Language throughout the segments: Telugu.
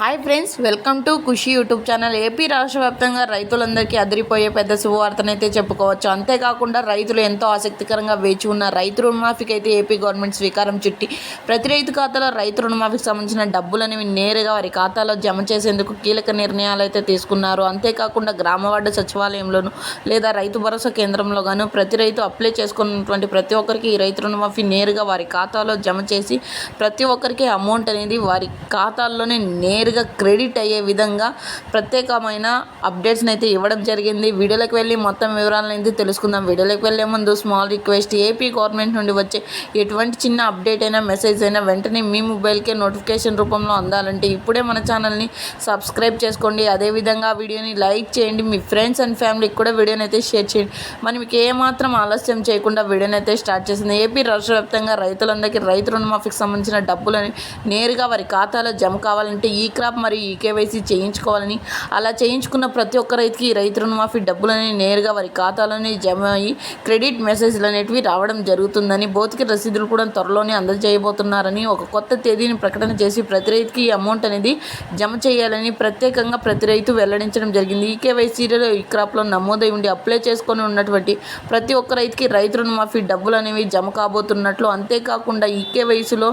Hi friends, welcome to Khushi YouTube channel. AP రాష్ట్ర వ్యాప్తంగా రైతులందరికీ అదిరిపోయే పెద్ద శుభవార్తనైతే చెప్పుకోవచ్చు. అంతేకాకుండా రైతులు ఎంతో ఆసక్తికరంగా వేచి ఉన్న రైతు రుణమాఫీకి అయితే ఏపీ గవర్నమెంట్ స్వీకారం చుట్టి ప్రతి రైతు ఖాతాలో రైతు రుణమాఫీకి సంబంధించిన డబ్బులు అనేవి నేరుగా వారి ఖాతాలో జమ చేసేందుకు కీలక నిర్ణయాలు అయితే తీసుకున్నారు. అంతేకాకుండా గ్రామ వార్డు సచివాలయంలోను లేదా రైతు భరోసా కేంద్రంలో గాను ప్రతి రైతు అప్లై చేసుకున్నటువంటి ప్రతి ఒక్కరికి ఈ రైతు రుణమాఫీ నేరుగా వారి ఖాతాలో జమ చేసి ప్రతి ఒక్కరికి అమౌంట్ అనేది వారి ఖాతాల్లోనే నేరుగా క్రెడిట్ అయ్యే విధంగా ప్రత్యేకమైన అప్డేట్స్ని అయితే ఇవ్వడం జరిగింది. వీడియోలోకి వెళ్ళి మొత్తం వివరాలను అయితే తెలుసుకుందాం. వీడియోలోకి వెళ్ళే ముందు స్మాల్ రిక్వెస్ట్, ఏపీ గవర్నమెంట్ నుండి వచ్చే ఎటువంటి చిన్న అప్డేట్ అయినా మెసేజ్ అయినా వెంటనే మీ మొబైల్కే నోటిఫికేషన్ రూపంలో అందాలంటే ఇప్పుడే మన ఛానల్ని సబ్స్క్రైబ్ చేసుకోండి. అదేవిధంగా వీడియోని లైక్ చేయండి, మీ ఫ్రెండ్స్ అండ్ ఫ్యామిలీకి కూడా వీడియోని అయితే షేర్ చేయండి. మరి మీకు ఏమాత్రం ఆలస్యం చేయకుండా వీడియోని అయితే స్టార్ట్ చేసింది. ఏపీ రాష్ట్ర వ్యాప్తంగా రైతులందరికీ రైతు రుణమాఫీకి సంబంధించిన డబ్బులని నేరుగా వారి ఖాతాలో జమ కావాలంటే ఈ క్రాప్ మరియు ఈకేవైసీ చేయించుకోవాలని, అలా చేయించుకున్న ప్రతి ఒక్క రైతుకి రైతు రుణమాఫీ డబ్బులని నేరుగా వారి ఖాతాలోనే జమ అయ్యి క్రెడిట్ మెసేజ్లు అనేటివి రావడం జరుగుతుందని, భౌతిక రసీదులు కూడా త్వరలోనే అందజేయబోతున్నారని, ఒక కొత్త తేదీని ప్రకటన చేసి ప్రతి రైతుకి ఈ అమౌంట్ అనేది జమ చేయాలని ప్రత్యేకంగా ప్రతి రైతు వెల్లడించడం జరిగింది. ఈకేవైసీలో ఈ క్రాప్లో నమోదై ఉండి అప్లై చేసుకొని ఉన్నటువంటి ప్రతి ఒక్క రైతుకి రైతు రుణమాఫీ డబ్బులు అనేవి జమ కాబోతున్నట్లు, అంతేకాకుండా ఈకేవైసీలో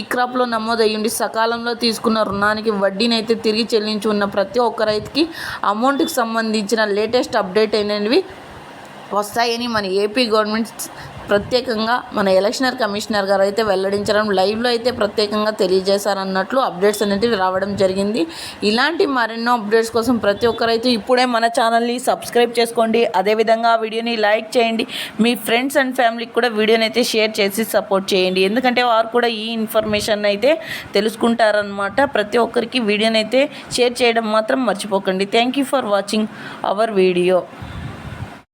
ఈ క్రాప్లో నమోదై ఉండి సకాలంలో తీసుకున్న రుణానికి వడ్డీని అయితే తిరిగి చెల్లించి ఉన్న ప్రతి ఒక్క రైతుకి అమౌంట్కి సంబంధించిన లేటెస్ట్ అప్డేట్ అయినవి వస్తాయని మన ఏపీ గవర్నమెంట్ ప్రత్యేకంగా మన ఎలక్షన్ కమిషనర్ గారు అయితే వెల్లడించడం, లైవ్లో అయితే ప్రత్యేకంగా తెలియజేశారన్నట్లు అప్డేట్స్ అనేటివి రావడం జరిగింది. ఇలాంటి మరెన్నో అప్డేట్స్ కోసం ప్రతి ఒక్కరైతే ఇప్పుడే మన ఛానల్ని సబ్స్క్రైబ్ చేసుకోండి. అదేవిధంగా వీడియోని లైక్ చేయండి, మీ ఫ్రెండ్స్ అండ్ ఫ్యామిలీకి కూడా వీడియోని అయితే షేర్ చేసి సపోర్ట్ చేయండి. ఎందుకంటే వారు కూడా ఈ ఇన్ఫర్మేషన్ అయితే తెలుసుకుంటారనమాట. ప్రతి ఒక్కరికి వీడియోని అయితే షేర్ చేయడం మాత్రం మర్చిపోకండి. Thank you for watching our video.